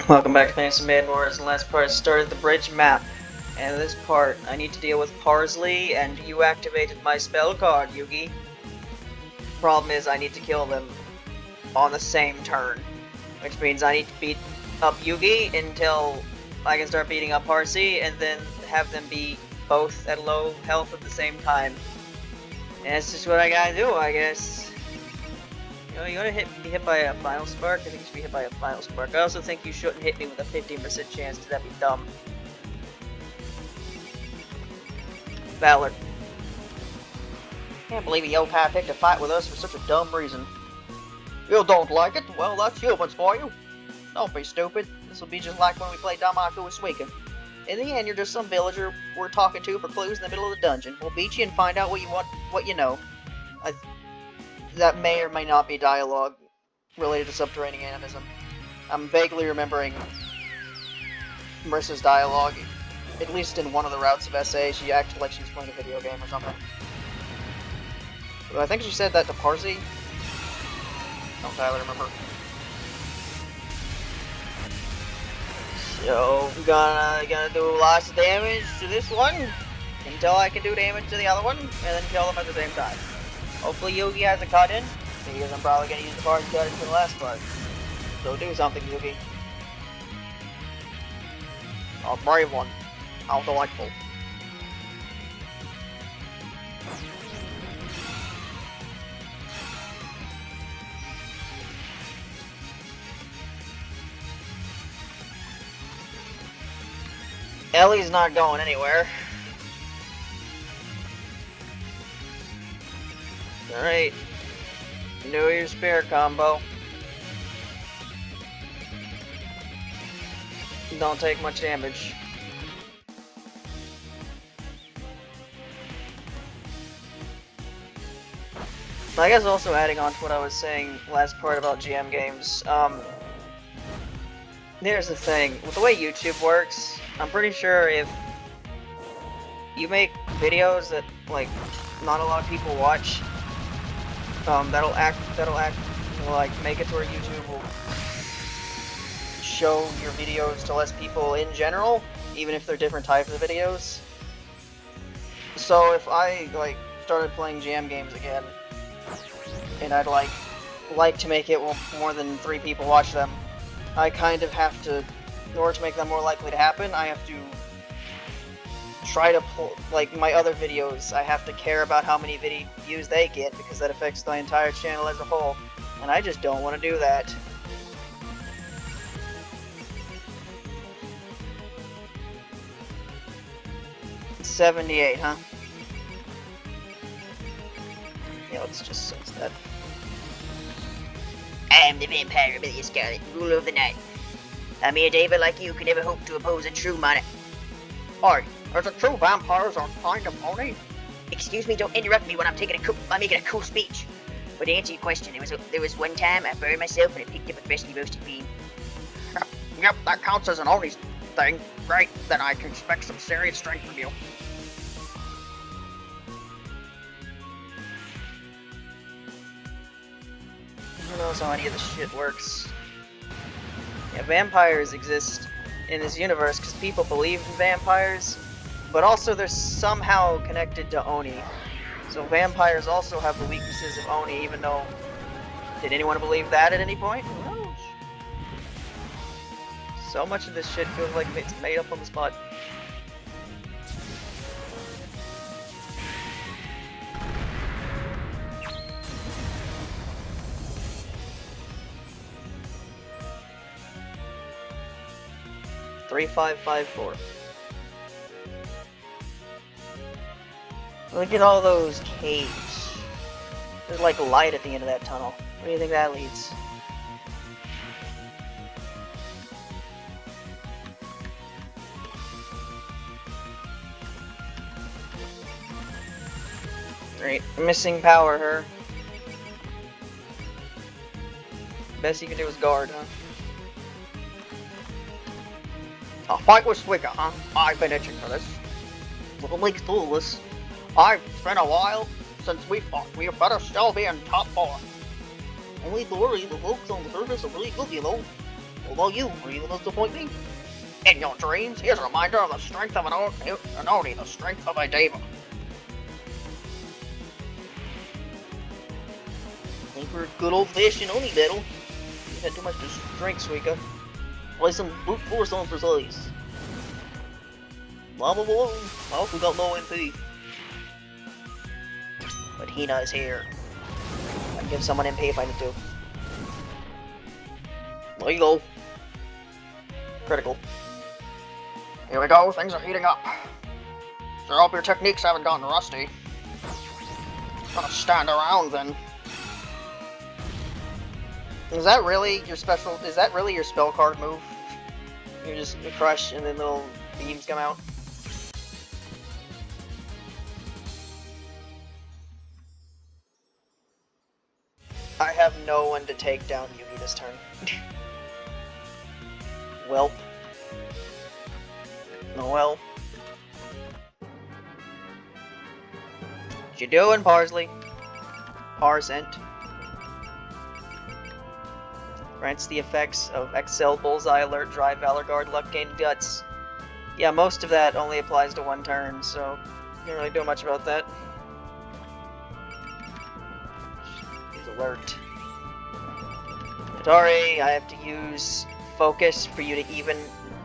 Welcome back to playing some Maiden Wars. In the last part I started the bridge map. And in this part, I need to deal with Parsley, and you activated my spell card, Yugi. Problem is, I need to kill them on the same turn. Which means I need to beat up Yugi until I can start beating up Parsley, and then have them be both at low health at the same time. And that's just what I gotta do, I guess. You know, you wanna be hit by a Final Spark? I think you should be hit by a Final Spark. I also think you shouldn't hit me with a 15% chance, because that'd be dumb. Valor. Can't believe a yokai picked a fight with us for such a dumb reason. You don't like it? Well, that's humans for you. Don't be stupid. This will be just like when we played Damaku with Suika. In the end, you're just some villager we're talking to for clues in the middle of the dungeon. We'll beat you and find out what you know. That may or may not be dialogue related to subterranean animism. I'm vaguely remembering Marissa's dialogue, at least in one of the routes of SA. She acted like she was playing a video game or something. But I think she said that to Parsi. Don't Tyler remember. So I'm gonna do lots of damage to this one until I can do damage to the other one, and then kill them at the same time. Hopefully Yugi has a cut in, because I'm probably gonna use the part cut in for the last part. So do something, Yugi. A brave one. How delightful. Ellie's not going anywhere. Alright. Do your spear combo. Don't take much damage. I guess also adding on to what I was saying last part about GM games, here's the thing. With the way YouTube works, I'm pretty sure if you make videos that, like, not a lot of people watch, that'll like make it to where YouTube will show your videos to less people in general, even if they're different types of videos. So if I like started playing GM games again, and I'd like to make it more than 3 people watch them, I kind of have to, in order to make them more likely to happen, I have to try to pull, like my other videos, I have to care about how many views they get, because that affects the entire channel as a whole, and I just don't want to do that. $78, huh? Yeah, let's just sense that. I am the vampire Amelia Scarlet, ruler of the night. A mere diva like you could never hope to oppose a true monarch. Oi, are the true vampires are kind of Oni? Excuse me, don't interrupt me when I'm making a cool speech. But to answer your question, there was one time I burned myself and I picked up a freshly roasted bean. Yep, that counts as an Oni thing. Great, then I can expect some serious strength from you. Who knows how any of this shit works? Yeah, vampires exist in this universe because people believe in vampires, but also they're somehow connected to Oni. So vampires also have the weaknesses of Oni, even though... Did anyone believe that at any point? Who knows? So much of this shit feels like it's made up on the spot. $3,554. Look at all those caves. There's like light at the end of that tunnel. Where do you think that leads? Great. Missing power, her. Best you can do is guard, huh? A fight with Suika, huh? I've been itching for this. Little League's clueless. It's been a while since we fought. We better still be in top 4. Only glory, the folks on the surface are really good, you know. Although you really disappoint me. In your dreams, here's a reminder of the strength of an Oni, the strength of a Deva. Think for a good old-fashioned Oni battle. You had too much to drink, Suika. Play some brute force on precise. Lava balloon. Oh, we got no MP. But Hina is here. I can give someone MP if I need to. There you go. Critical. Here we go, things are heating up. So I hope your techniques haven't gotten rusty. Gonna stand around then. Is that really your special? Is that really your spell card move? You crush and then little beams come out? I have no one to take down Yugi this turn. Welp. Oh well. What you doing, Parsley? Parsent. Grants the effects of Excel, Bullseye, Alert, Drive, Valor Guard, Luck Gain, Guts. Yeah, most of that only applies to one turn, so can't really do much about that. Use Alert. Sorry, I have to use Focus for you to even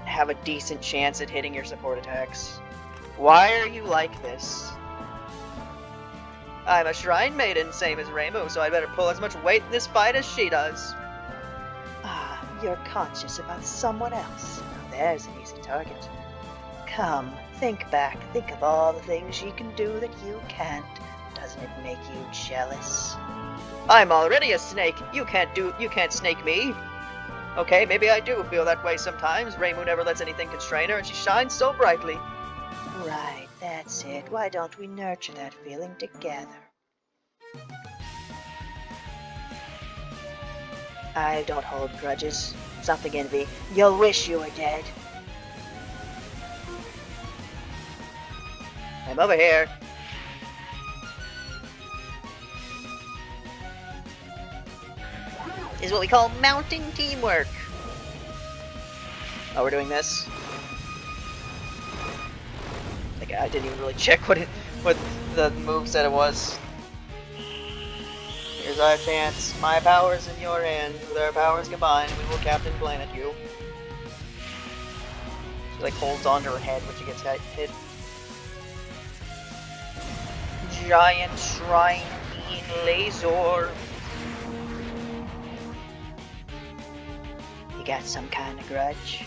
have a decent chance at hitting your support attacks. Why are you like this? I'm a Shrine Maiden, same as Rainbow, so I better pull as much weight in this fight as she does. Ah, you're conscious about someone else. Now there's an easy target. Come, think back. Think of all the things she can do that you can't. Doesn't it make you jealous? I'm already a snake. You can't snake me. Okay, maybe I do feel that way sometimes. Rainbow never lets anything constrain her, and she shines so brightly. Right, that's it. Why don't we nurture that feeling together? I don't hold grudges. Something envy. You'll wish you were dead. I'm over here. Is what we call mounting teamwork. Oh, we're doing this. I didn't even really check what the move said it was. Here's our chance. My powers in your hand. With our powers combined, we will Captain Planet you. She like holds onto her head when she gets hit. Giant Shrine Being Laser. You got some kind of grudge?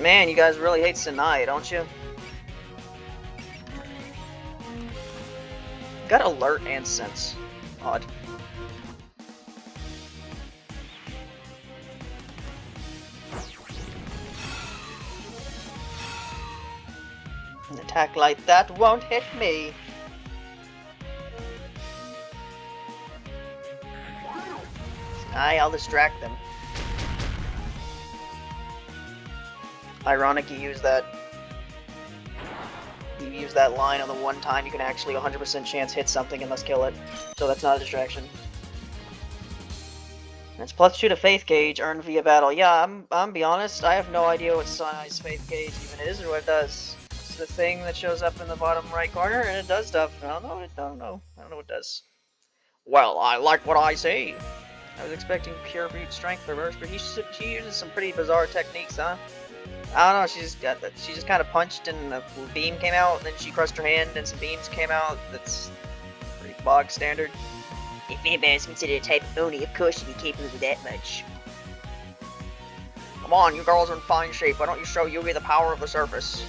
Man, you guys really hate Sanai, don't you? Got Alert and Sense. Odd. An attack like that won't hit me. I'll distract them. Ironic you use that line on the one time you can actually 100% chance hit something and thus kill it. So that's not a distraction. It's +2 to Faith Gauge earned via battle. Yeah, I'm be honest, I have no idea what size Faith Gauge even is or what it does. It's the thing that shows up in the bottom right corner and it does stuff. I don't know what it does. Well, I like what I see. I was expecting pure brute strength reverse, but she uses some pretty bizarre techniques, huh? I don't know, she just kind of punched and a beam came out, and then she crushed her hand and some beams came out. That's pretty bog standard. If vampire is considered a type of Oni, of course you'd be capable of that much. Come on, you girls are in fine shape. Why don't you show Yugi the power of the surface?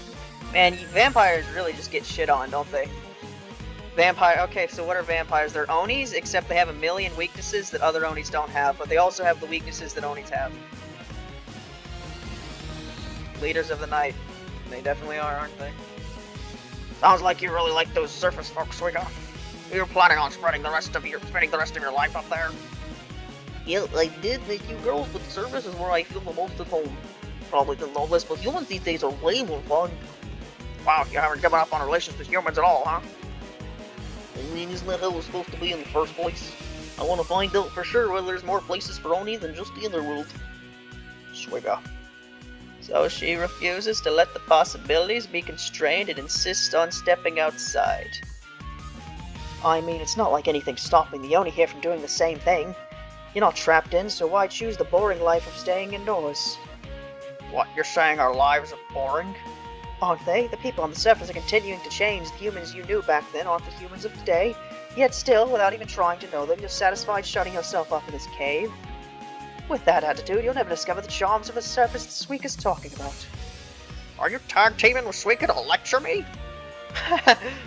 Man, vampires really just get shit on, don't they? Okay, so what are vampires? They're Onis, except they have a million weaknesses that other Onis don't have, but they also have the weaknesses that Onis have. Leaders of the night. They definitely are, aren't they? Sounds like you really like those surface folks, Suika. You're planning on spending the rest of your life up there. Yeah, I did make you girls, but the surface is where I feel the most at home. Probably the lowest, but humans these days are way more fun. Wow, you haven't given up on relations with humans at all, huh? I mean, isn't that how it was supposed to be in the first place? I want to find out for sure whether there's more places for Oni than just the Underworld. Swigger. So she refuses to let the possibilities be constrained and insists on stepping outside. I mean, it's not like anything's stopping the Oni here from doing the same thing. You're not trapped in, so why choose the boring life of staying indoors? What, you're saying our lives are boring? Aren't they? The people on the surface are continuing to change. The humans you knew back then aren't the humans of today. Yet still, without even trying to know them, you're satisfied shutting yourself up in this cave. With that attitude, you'll never discover the charms of the surface that Suika's talking about. Are you tag teaming with Suika to lecture me?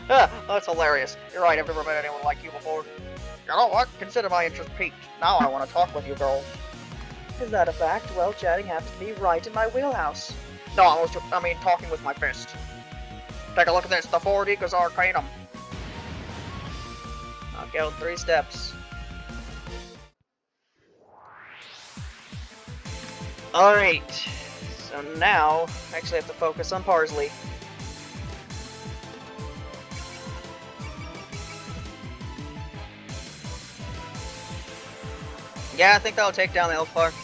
That's hilarious. You're right, I've never met anyone like you before. You know what? Consider my interest piqued. Now I want to talk with you, girl. Is that a fact? Well, chatting happens to be right in my wheelhouse. No, I mean talking with my fist. Take a look at this, the 4D Arcanum. Knock out 3 steps. Alright, so now I actually have to focus on Parsley. Yeah, I think that'll take down the Elfar.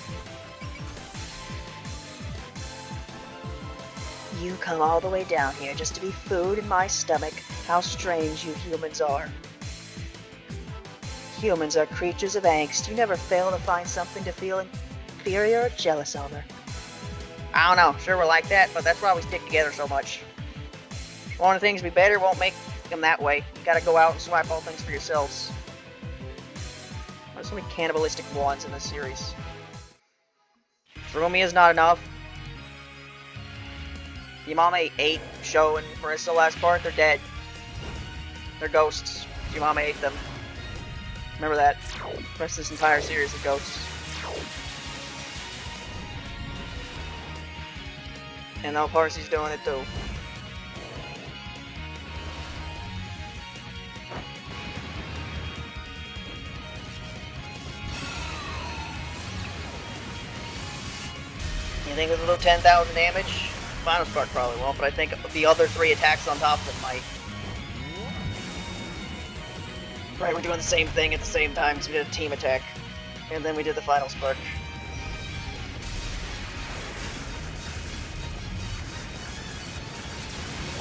You come all the way down here just to be food in my stomach. How strange you humans are. Humans are creatures of angst. You never fail to find something to feel inferior or jealous over. I don't know, sure we're like that, but that's why we stick together so much. Wanting things to be better won't make them that way. You gotta go out and swipe all things for yourselves. There's so many cannibalistic wands in this series. Rumi is not enough. Yamame ate Sho and Marissa last part, they're dead. They're ghosts. Yamame ate them. Remember that. The rest of this entire series of ghosts. And now Parsy's doing it too. You think this will do 10,000 damage? Final Spark probably won't, but I think the other 3 attacks on top of it might. Right, we're doing the same thing at the same time, so we did a team attack. And then we did the Final Spark.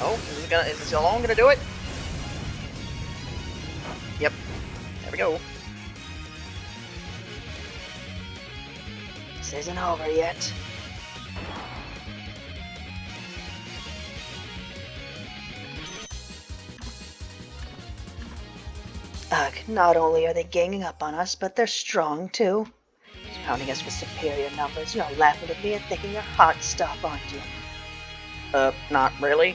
Oh, is this alone gonna do it? Yep. There we go. This isn't over yet. Ugh, not only are they ganging up on us, but they're strong too. Pounding us with superior numbers. You're laughing at me and thinking your heart stuff, aren't you? Not really.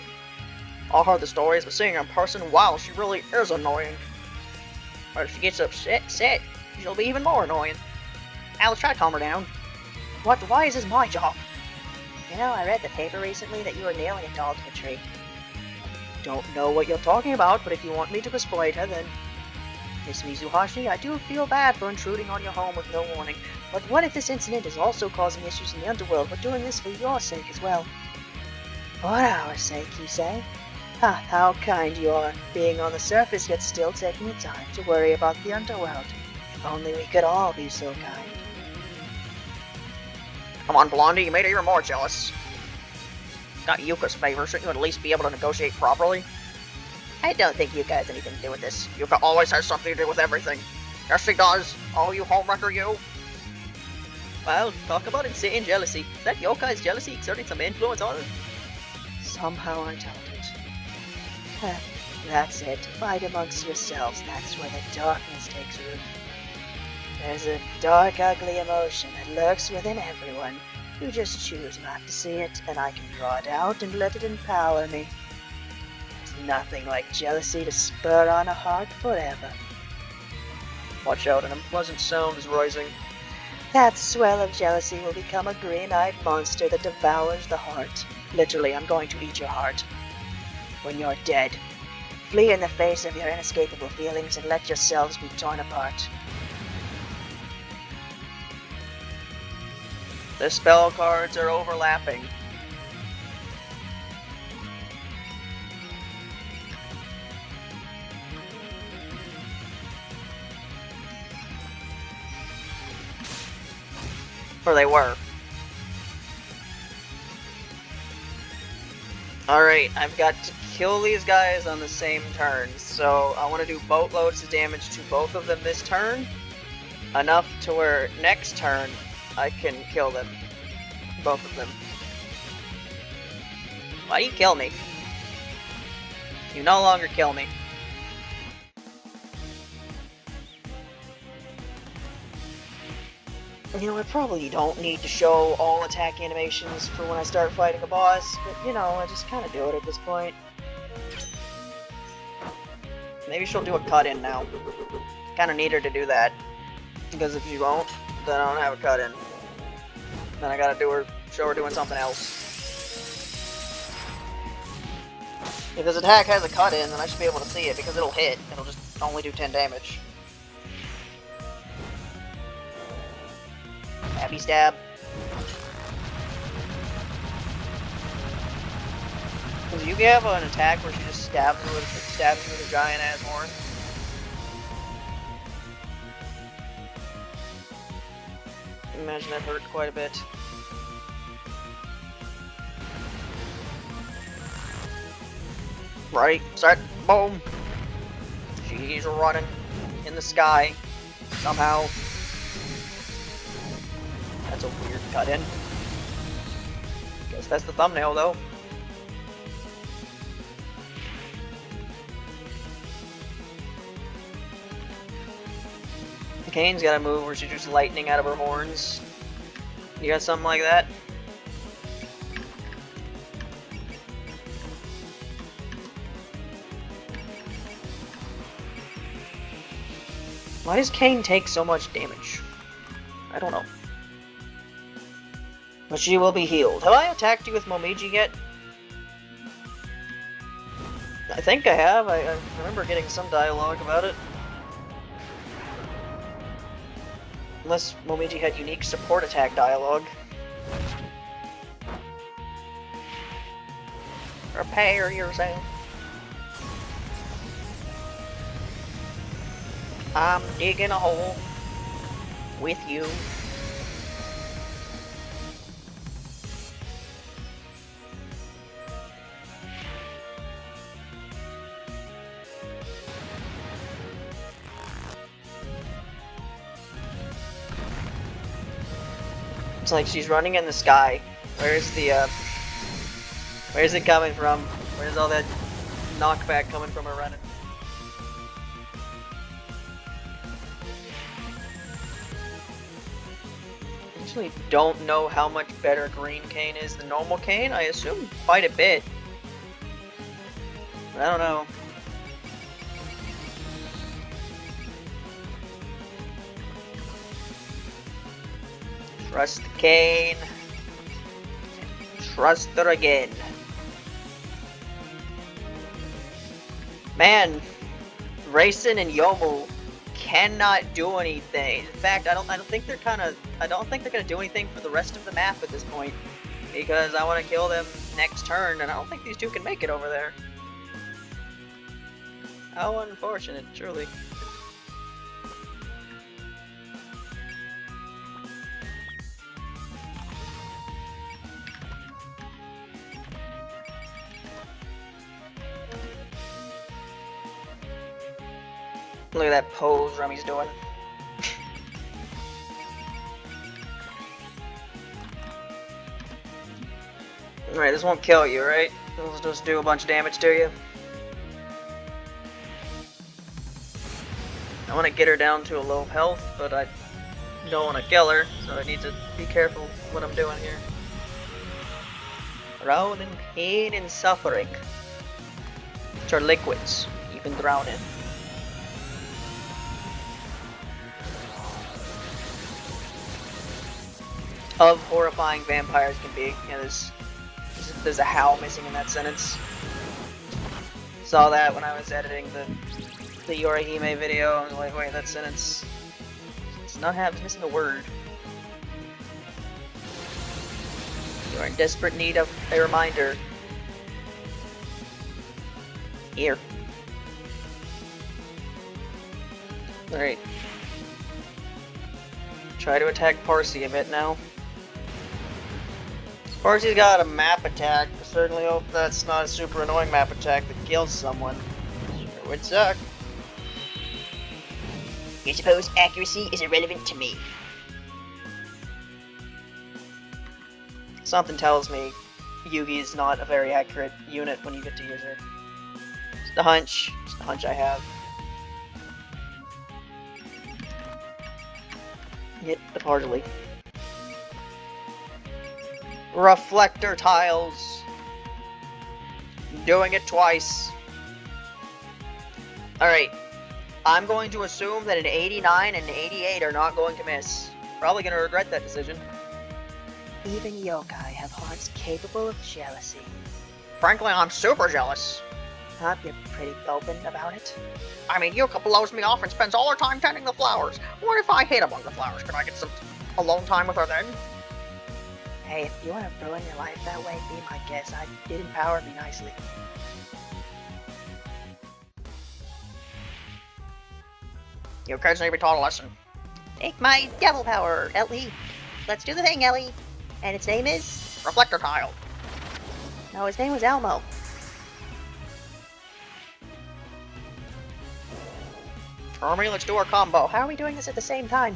I heard the stories, but seeing her in person, wow, she really is annoying. But if she gets upset, she'll be even more annoying. Alice, try to calm her down. What? Why is this my job? You know, I read the paper recently that you were nailing it all to a tree. Don't know what you're talking about, but if you want me to persuade her, then... Miss Mizuhashi, I do feel bad for intruding on your home with no warning, but what if this incident is also causing issues in the underworld? We're doing this for your sake as well. For our sake, you say? Ha, how kind you are, being on the surface yet still taking the time to worry about the underworld. If only we could all be so kind. Come on, Blondie, you made her even more jealous. Got Yuka's favor, shouldn't you at least be able to negotiate properly? I don't think Yuka has anything to do with this. Yuka always has something to do with everything. Yes, she does. Oh, you homewrecker, you. Well, talk about insane jealousy. Is that Yokai's jealousy exerting some influence on her? Somehow I doubt it. That's it. Fight amongst yourselves. That's where the darkness takes root. There's a dark, ugly emotion that lurks within everyone. You just choose not to see it, and I can draw it out and let it empower me. Nothing like jealousy to spur on a heart forever. Watch out, an unpleasant sound is rising. That swell of jealousy will become a green-eyed monster that devours the heart. Literally, I'm going to eat your heart. When you're dead, flee in the face of your inescapable feelings and let yourselves be torn apart. The spell cards are overlapping. Or they were. Alright, I've got to kill these guys on the same turn, so I want to do boatloads of damage to both of them this turn, enough to where next turn I can kill them. Both of them. Why do you kill me? You no longer kill me. You know, I probably don't need to show all attack animations for when I start fighting a boss, but you know, I just kind of do it at this point. Maybe she'll do a cut-in now. Kind of need her to do that. Because if she won't, then I don't have a cut-in. Then I gotta show her doing something else. If this attack has a cut-in, then I should be able to see it, because it'll hit. It'll just only do 10 damage. Happy stab. Does Yugi have an attack where she just stabs you with a giant ass horn? Imagine that hurt quite a bit. Right, set, boom! She's running in the sky, somehow. That's a weird cut-in. Guess that's the thumbnail, though. Kane's got a move where she shoots lightning out of her horns. You got something like that? Why does Kane take so much damage? I don't know. But she will be healed. Have I attacked you with Momiji yet? I think I have. I remember getting some dialogue about it. Unless Momiji had unique support attack dialogue. Prepare yourself. I'm digging a hole with you. It's like she's running in the sky. Where's it coming from? Where's all that knockback coming from her running? I actually don't know how much better green Kane is than normal Kane. I assume quite a bit. I don't know. Trust Kane. Trust her again. Man, Raisin and Yomu cannot do anything. In fact, I don't think they're gonna do anything for the rest of the map at this point, because I want to kill them next turn, and I don't think these two can make it over there. How unfortunate, truly. Look at that pose Remy's doing. Alright, this won't kill you, right? It'll just do a bunch of damage to you. I want to get her down to a low health, but I don't want to kill her, so I need to be careful what I'm doing here. Drown in pain and suffering, which are liquids you can drown in. Of horrifying vampires can be. Yeah, there's a how missing in that sentence. Saw that when I was editing the Yorihime video. I was like, wait, that sentence, it's missing a word. You are in desperate need of a reminder. Here. Alright. Try to attack Parsi a bit now. course, he's got a map attack. I certainly hope that's not a super annoying map attack that kills someone. Sure would suck. You suppose accuracy is irrelevant to me? Something tells me Yugi's not a very accurate unit when you get to use her. Just a hunch. Just a hunch I have. Hit the parsley. Reflector tiles. Doing it twice. Alright. I'm going to assume that an 89 and an 88 are not going to miss. Probably going to regret that decision. Even yokai have hearts capable of jealousy. Frankly, I'm super jealous. Huh? You're pretty open about it? I mean, Yuka blows me off and spends all her time tending the flowers. What if I hate among the flowers? Could I get some alone time with her then? Hey, if you want to ruin your life that way, be my guest. I did empower me nicely. Your kids need to be taught a lesson. Take my devil power, Ellie. Let's do the thing, Ellie. And its name is? Reflector tile. No, his name was Elmo. Army, let's do our combo. How are we doing this at the same time?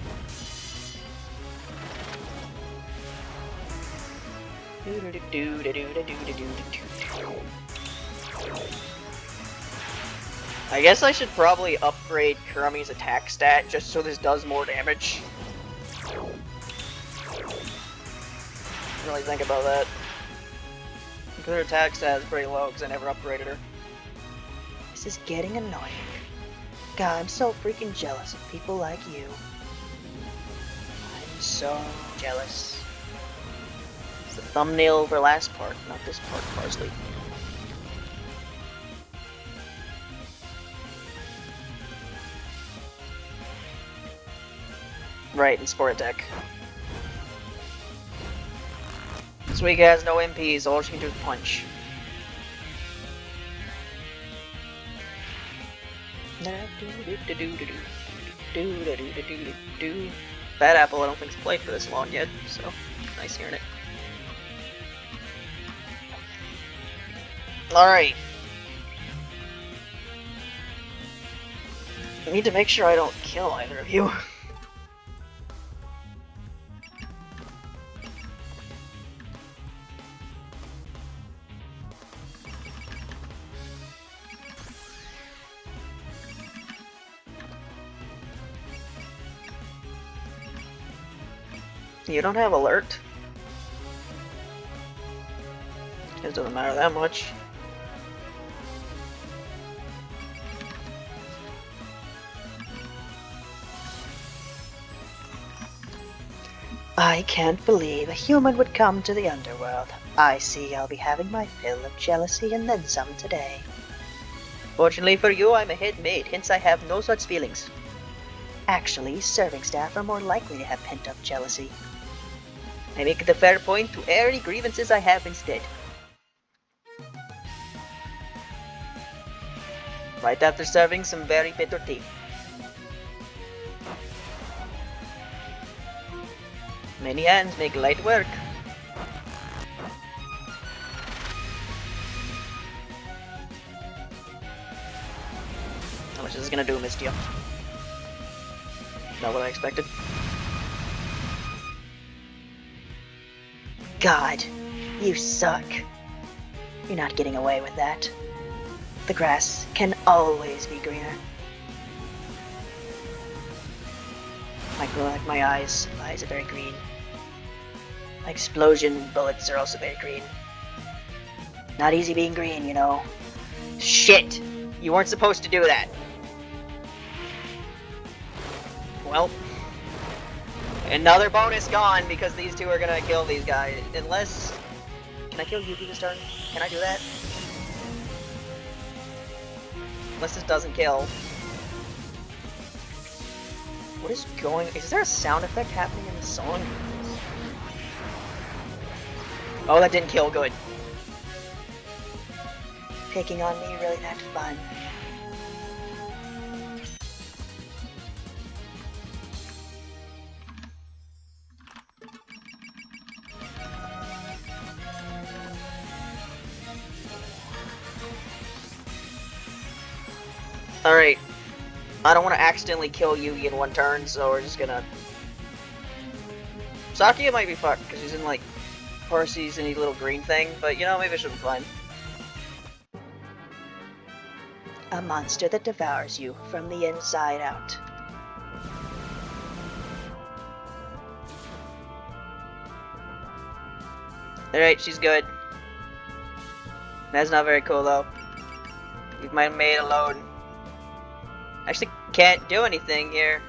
I guess I should probably upgrade Kurumi's attack stat just so this does more damage. Didn't really think about that. Because her attack stat is pretty low because I never upgraded her. This is getting annoying. God, I'm so freaking jealous of people like you. I'm so jealous. It's the thumbnail for last part, not this part, Parsley. Right, and Sport Attack. This week has no MPs, all she can do is punch. Bad Apple, I don't think it's played for this long yet, so nice hearing it. Alright. I need to make sure I don't kill either of you. You don't have alert. It doesn't matter that much. I can't believe a human would come to the underworld. I see I'll be having my fill of jealousy and then some today. Fortunately for you, I'm a head maid, hence I have no such feelings. Actually, serving staff are more likely to have pent-up jealousy. I make it a fair point to air any grievances I have instead. Right after serving some very bitter tea. Many hands make light work. How much is this gonna do, Mistia? Not what I expected. God, you suck. You're not getting away with that. The grass can always be greener. Like my eyes. My eyes are very green. My explosion bullets are also very green. Not easy being green, you know. Shit! You weren't supposed to do that. Well, another bonus gone because these two are gonna kill these guys. Unless... Can I kill Yuki this turn? Can I do that? Unless this doesn't kill. What is going... Is there a sound effect happening in the song? Oh, that didn't kill. Good. Picking on me really that fun. Alright. I don't want to accidentally kill Yugi in one turn, so we're just gonna... Sakia might be fucked, because she's in, like, Parsee's any little green thing, but, you know, maybe she'll be fine. A monster that devours you from the inside out. Alright, she's good. That's not very cool, though. Leave my maid alone. Actually, can't do anything here.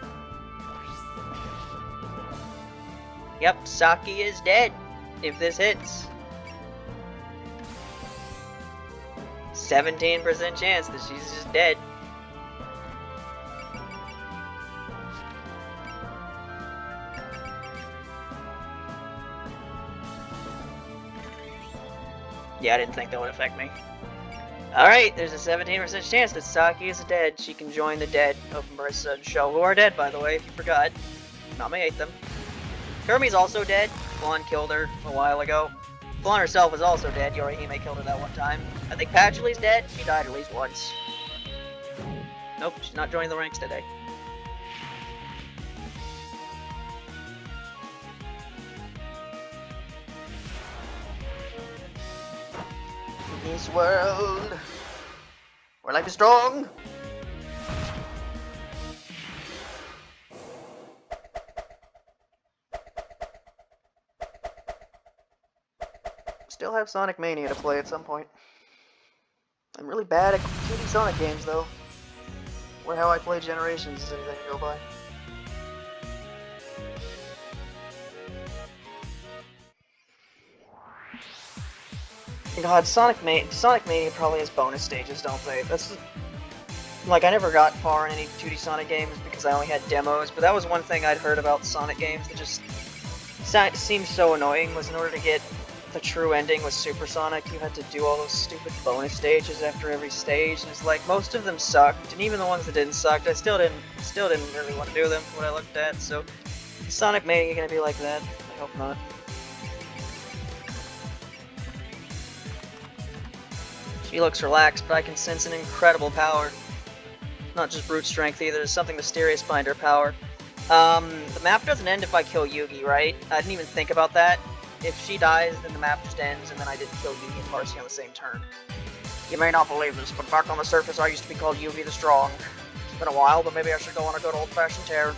Yep, Saki is dead. If this hits. 17% chance that she's just dead. Yeah, I didn't think that would affect me. Alright, there's a 17% chance that Saki is dead. She can join the dead of Marissa and Sho, who are dead, by the way, if you forgot. Nami ate them. Kermi's also dead. Blonde killed her a while ago. Blonde herself is also dead. Yorihime killed her that one time. I think Patchouly's dead. She died at least once. Nope, she's not joining the ranks today. This world, where life is strong. Still have Sonic Mania to play at some point. I'm really bad at 2D Sonic games, though. Or how I play Generations is anything to go by. God, Sonic Mania probably has bonus stages, don't they? That's like, I never got far in any 2D Sonic games because I only had demos, but that was one thing I'd heard about Sonic games that just seemed so annoying, was in order to get the true ending with Super Sonic, you had to do all those stupid bonus stages after every stage, and it's like, most of them sucked, and even the ones that didn't suck, I still didn't really want to do them from what I looked at, so is Sonic Mania gonna be like that? I hope not. She looks relaxed, but I can sense an incredible power. Not just brute strength either, there's something mysterious behind her power. The map doesn't end if I kill Yugi, right? I didn't even think about that. If she dies, then the map just ends, and then I didn't kill Yugi and Parsy on the same turn. You may not believe this, but back on the surface I used to be called Yugi the Strong. It's been a while, but maybe I should go on a good old-fashioned tear.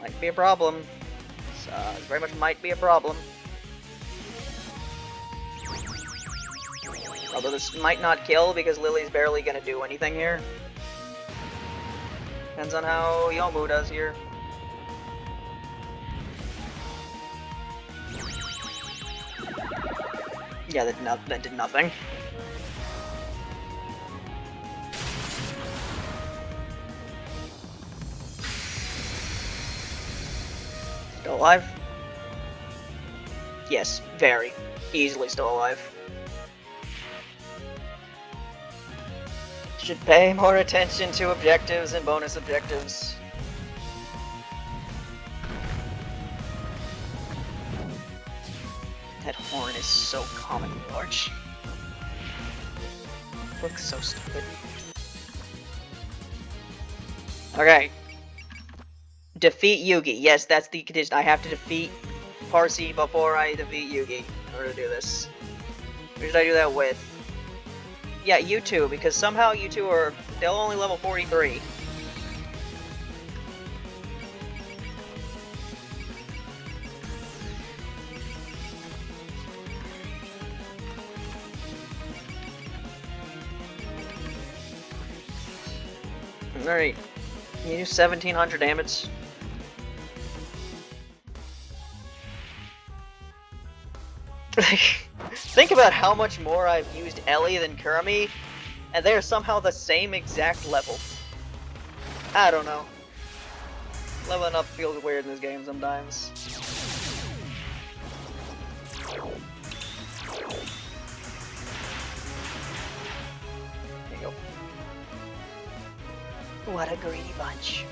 Might be a problem. It very much might be a problem. Although this might not kill, because Lily's barely gonna do anything here. Depends on how Yomu does here. Yeah, that did nothing. Still alive? Yes, very. Easily still alive. Should pay more attention to objectives and bonus objectives. That horn is so comically large. Looks so stupid. Okay. Defeat Yugi. Yes, that's the condition. I have to defeat Parsy before I defeat Yugi in order to do this. Who should I do that with? Yeah, you two, because somehow you two are still only level 43. Alright. Can you do 1700 damage? Think about how much more I've used Ellie than Kurami, and they're somehow the same exact level. I don't know. Leveling up feels weird in this game sometimes. There you go. What a greedy bunch.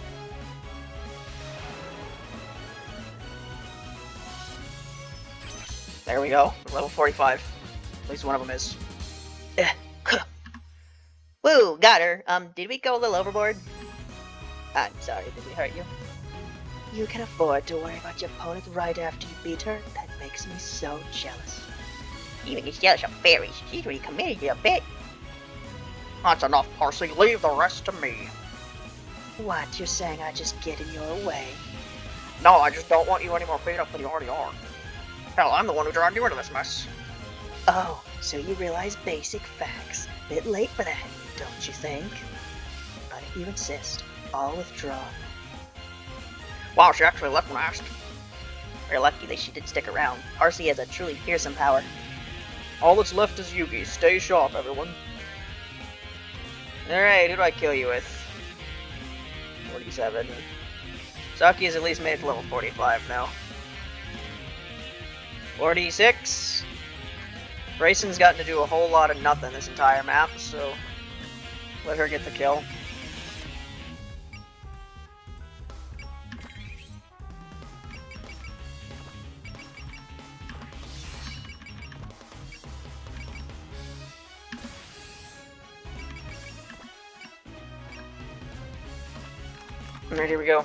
There we go. Level 45. At least one of them is. Woo! Woo, got her. Did we go a little overboard? I'm sorry, did we hurt you? You can afford to worry about your opponent right after you beat her? That makes me so jealous. Even as jealous of fairies, she's really committed to a bit. That's enough, Parsley. Leave the rest to me. What, you're saying I just get in your way? No, I just don't want you any more beat up than you already are. Hell, I'm the one who dragged you into this mess. Oh, so you realize basic facts. Bit late for that, don't you think? But if you insist, I'll withdraw. Wow, she actually left when I asked. We're lucky that she didn't stick around. Arcee has a truly fearsome power. All that's left is Yugi. Stay sharp, everyone. Alright, who do I kill you with? 47. Saki has at least made it to level 45 now. 46. Grayson's gotten to do a whole lot of nothing this entire map, so let her get the kill. Alright, here we go.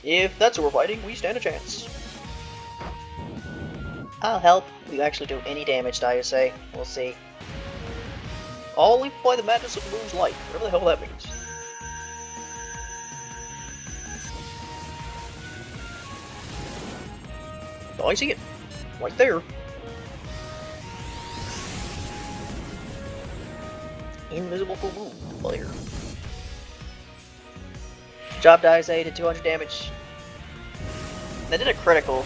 If that's who we're fighting, we stand a chance. I'll help. Will you actually do any damage, Dire say? We'll see. All leap by the madness of the moon's light, whatever the hell that means. Oh, I see it. Right there. Invisible for moon player. Job Dire say did 200 damage. They did a critical.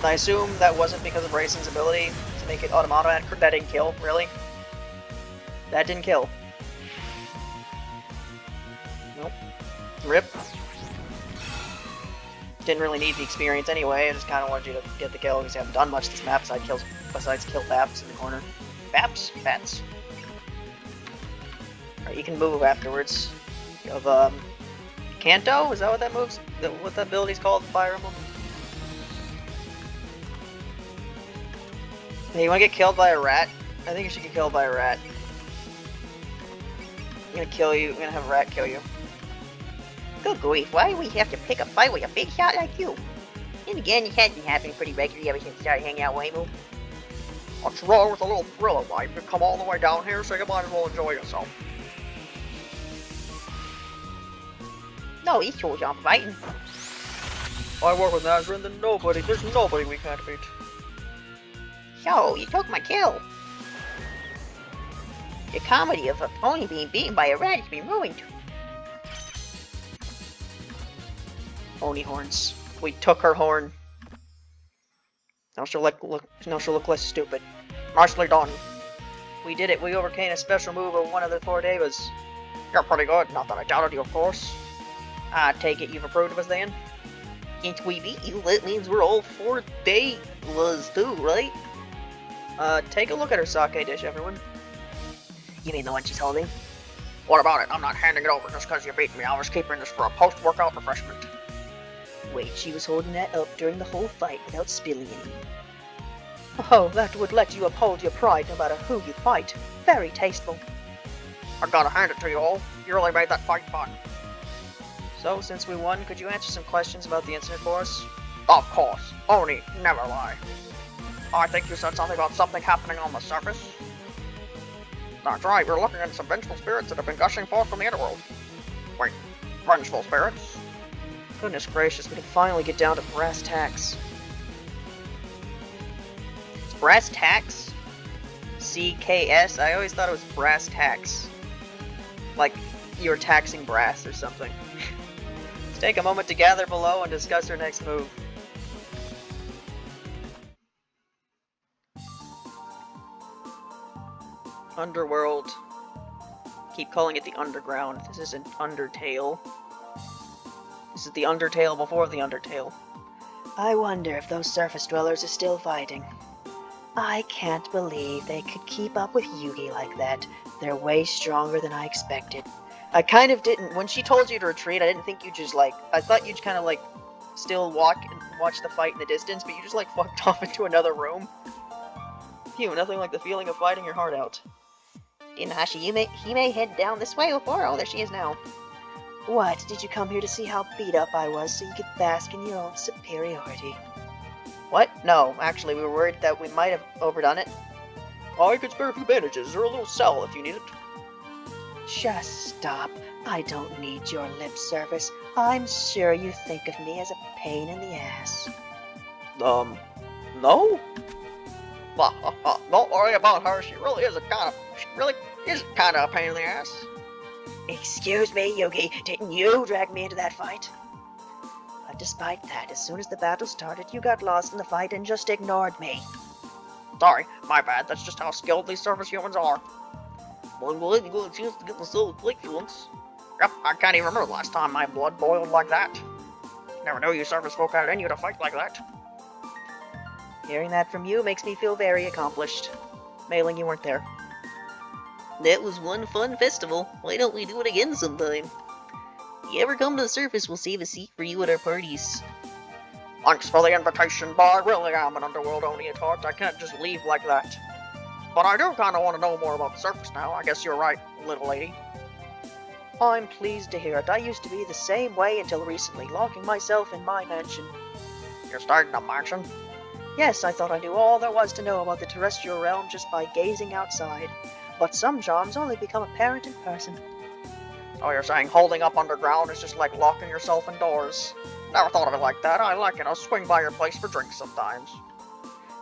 I assume that wasn't because of Rayson's ability to make it automatic. That didn't kill, really? That didn't kill. Nope. Rip. Didn't really need the experience anyway, I just kind of wanted you to get the kill because you haven't done much this map besides kill Baps in the corner. Baps? Bats. Alright, you can move afterwards. You have, Kanto? Is that what that moves? What that ability's called in Fire Emblem? Hey, you wanna get killed by a rat? I think you should get killed by a rat. I'm gonna kill you. I'm gonna have a rat kill you. Good grief, why do we have to pick a fight with a big shot like you? And again, it has been happening pretty regularly ever since you started hanging out with Waymo. What's wrong with a little thrill of life? You've come all the way down here, so you might as well enjoy yourself. No, he's told you I'm fighting. I work with Nazrin, then there's nobody we can't beat. So, you took my kill. Your comedy of a pony being beaten by a rat has been ruined. Oni horns. We took her horn. Now she'll look less stupid. Nicely done. We did it. We overcame a special move of one of the 4 Devas. You're pretty good. Not that I doubted you, of course. I take it you've approved of us then? Since we beat you, that means we're all 4 Devas too, right? Take a look at her sake dish, everyone. You mean the one she's holding? What about it? I'm not handing it over just because you beat me. I was keeping this for a post-workout refreshment. Wait, she was holding that up during the whole fight without spilling any. Oh, that would let you uphold your pride no matter who you fight. Very tasteful. I gotta hand it to you all. You really made that fight fun. So, since we won, could you answer some questions about the incident for us? Of course. Oni, never lie. I think you said something about something happening on the surface. That's right, we're looking at some vengeful spirits that have been gushing forth from the underworld. Wait, vengeful spirits? Goodness gracious, we can finally get down to brass tacks. It's brass tacks? CKS? I always thought it was brass tacks. Like, you were taxing brass or something. Let's take a moment to gather below and discuss our next move. Underworld. Keep calling it the Underground. This isn't Undertale. This is the Undertale before the Undertale. I wonder if those surface dwellers are still fighting. I can't believe they could keep up with Yugi like that. They're way stronger than I expected. I kind of didn't. When she told you to retreat, I didn't think you just like. I thought you'd kind of like still walk and watch the fight in the distance, but you just like fucked off into another room. Phew, nothing like the feeling of fighting your heart out. Inashi, he may head down this way before. Oh, there she is now. What? Did you come here to see how beat up I was so you could bask in your own superiority? What? No, actually, we were worried that we might have overdone it. I could spare a few bandages or a little salve if you need it. Just stop. I don't need your lip service. I'm sure you think of me as a pain in the ass. No? Don't worry about her. She really is kind of a pain in the ass. Excuse me, Yugi. Didn't you drag me into that fight? But despite that, as soon as the battle started, you got lost in the fight and just ignored me. Sorry, my bad. That's just how skilled these surface humans are. Well, I'm glad you got a chance to get the soul click for once. Yep, I can't even remember the last time my blood boiled like that. Never knew you surface folk had it in you to fight like that. Hearing that from you makes me feel very accomplished. Mailing you weren't there. That was one fun festival. Why don't we do it again sometime? You ever come to the surface, we'll save a seat for you at our parties. Thanks for the invitation, but I really am an underworld Oni at heart. I can't just leave like that. But I do kind of want to know more about the surface now. I guess you're right, little lady. I'm pleased to hear it. I used to be the same way until recently, locking myself in my mansion. You're starting a mansion? Yes, I thought I knew all there was to know about the terrestrial realm just by gazing outside. But some charms only become apparent in person. Oh, you're saying holding up underground is just like locking yourself indoors? Never thought of it like that. I like it. I'll swing by your place for drinks sometimes.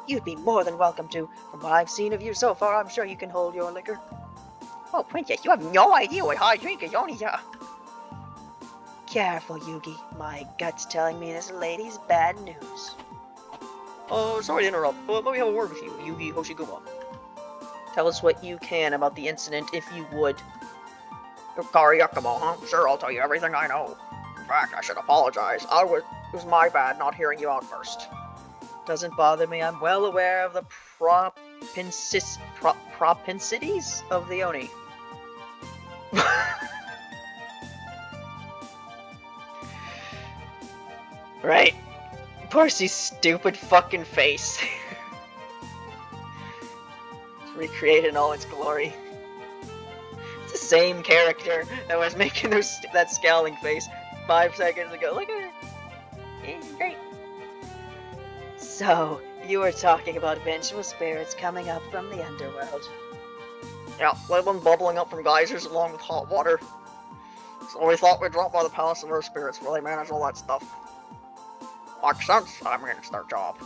You'd be more than welcome to. From what I've seen of you so far, I'm sure you can hold your liquor. Oh, Princess, you have no idea what high drink is, Oni. Careful, Yugi. My gut's telling me this lady's bad news. Oh, sorry to interrupt, but let me have a word with you, Yugi Hoshiguma. Tell us what you can about the incident, if you would. Yukari Yakumo, huh? Sure, I'll tell you everything I know. In fact, I should apologize. It was my bad not hearing you out first. Doesn't bother me. I'm well aware of the propensities of the Oni. Right. Parsy's stupid fucking face. It's recreated in all its glory. It's the same character that was making that scowling face 5 seconds ago. Look at her. It's great. So, you were talking about vengeful spirits coming up from the underworld. Yeah, little ones bubbling up from geysers along with hot water. So we thought we'd drop by the Palace of Earth Spirits where they manage all that stuff. Makes sense. I'm gonna start job.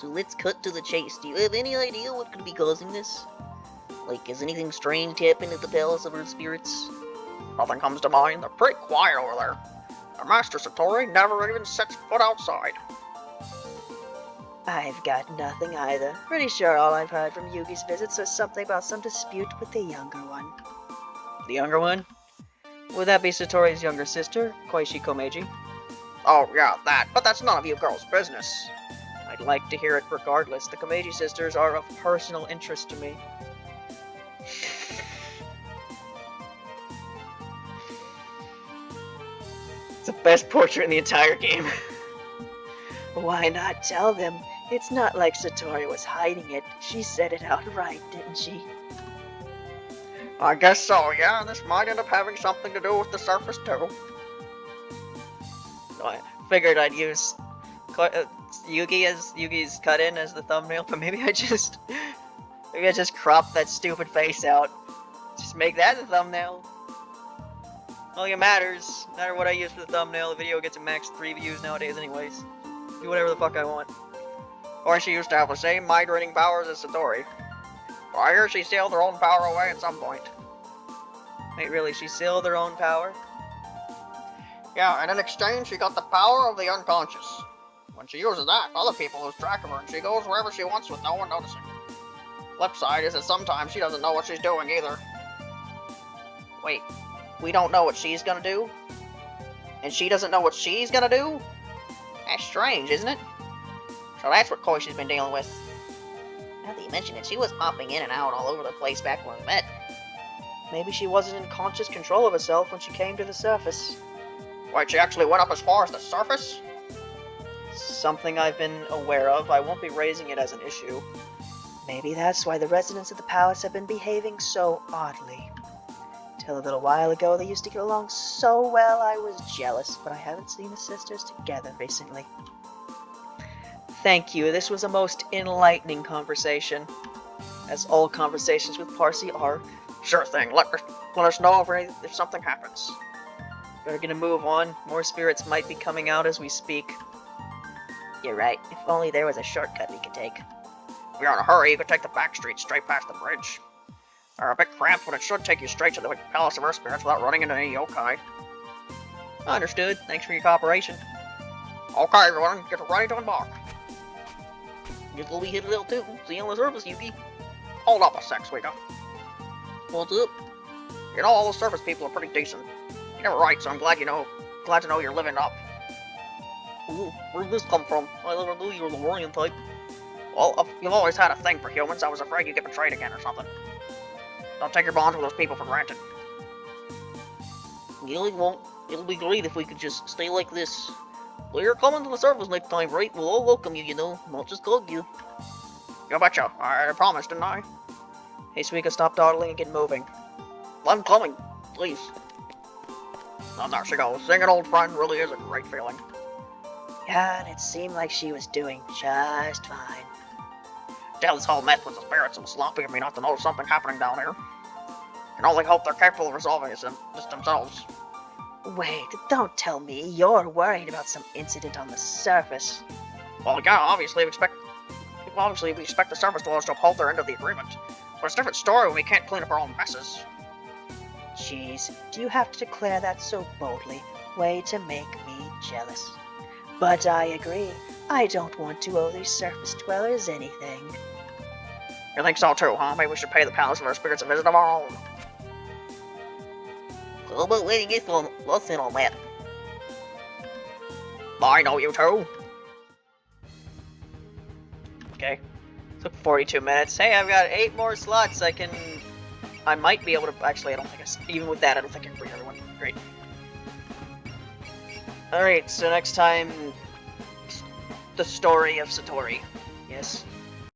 So let's cut to the chase. Do you have any idea what could be causing this? Like, has anything strange happened at the Palace of Earth Spirits? Nothing comes to mind. They're pretty quiet over there. Their master Satori never even sets foot outside. I've got nothing either. Pretty sure all I've heard from Yugi's visits is something about some dispute with the younger one. The younger one? Would that be Satori's younger sister, Koichi Komeiji? Oh, yeah, that. But that's none of you girls' business. I'd like to hear it regardless. The Komeiji sisters are of personal interest to me. It's the best portrait in the entire game. Why not tell them? It's not like Satori was hiding it. She said it outright, didn't she? I guess so, yeah. This might end up having something to do with the surface, too. I figured I'd use Yugi's cut-in as the thumbnail, but maybe I just crop that stupid face out. Just make that the thumbnail. All that matters. No matter what I use for the thumbnail, the video gets a max 3 views nowadays anyways. Do whatever the fuck I want. Or she used to have the same migrating powers as Satori. But I hear she sealed her own power away at some point. Wait, really? She sealed her own power? Yeah, and in exchange she got the power of the unconscious. When she uses that, other people lose track of her and she goes wherever she wants with no one noticing. Flip side is that sometimes she doesn't know what she's doing either. Wait, we don't know what she's gonna do? And she doesn't know what she's gonna do? That's strange, isn't it? So that's what Koishi's been dealing with. Now that you mention it, she was hopping in and out all over the place back when we met. Maybe she wasn't in conscious control of herself when she came to the surface. Wait, she actually went up as far as the surface? Something I've been aware of. I won't be raising it as an issue. Maybe that's why the residents of the palace have been behaving so oddly. Till a little while ago, they used to get along so well I was jealous, but I haven't seen the sisters together recently. Thank you, this was a most enlightening conversation. As all conversations with Parsi are. Sure thing. Let us know if something happens. We're gonna move on. More spirits might be coming out as we speak. You're right. If only there was a shortcut we could take. If you're in a hurry, you could take the back streets straight past the bridge. They're a bit cramped, but it should take you straight to the Palace of Earth Spirits without running into any yokai. Understood. Thanks for your cooperation. Okay, everyone, get ready to embark. Guess we'll be headed out too. See you on the surface, Yuki. Hold up a sec, Suika. What's up? You know, all the surface people are pretty decent. You're right, so I'm glad to know you're living up. Ooh, where'd this come from? I never knew you were the warrior type. Well, you've always had a thing for humans. I was afraid you'd get betrayed again or something. Don't take your bonds with those people for granted. You know, it won't. It'll be great if we could just stay like this. Well, you're coming to the surface next time, right? We'll all welcome you, you know. Not just hug you. You betcha. I promised, didn't I? Hey, Suika, stop dawdling and get moving. I'm coming. Please. And there she goes. Seeing an old friend really is a great feeling. Yeah, and it seemed like she was doing just fine. Tell this whole mess with the spirits was sloppy of me not to notice something happening down here. Can only hope they're capable of resolving it just themselves. Wait, don't tell me you're worried about some incident on the surface. Well, yeah, obviously we expect the surface dwellers to uphold their end of the agreement. But it's a different story when we can't clean up our own messes. Jeez, do you have to declare that so boldly? Way to make me jealous. But I agree. I don't want to owe these surface dwellers anything. You think so too, huh? Maybe we should pay the Palace of our Spirits a visit of our own. How about letting us in on that? I know you too. Okay. Took 42 minutes. Hey, I've got 8 more slots. I might be able to. Actually, I don't think even with that, I don't think I can bring everyone. Great. Alright, so next time, the story of Satori. Yes.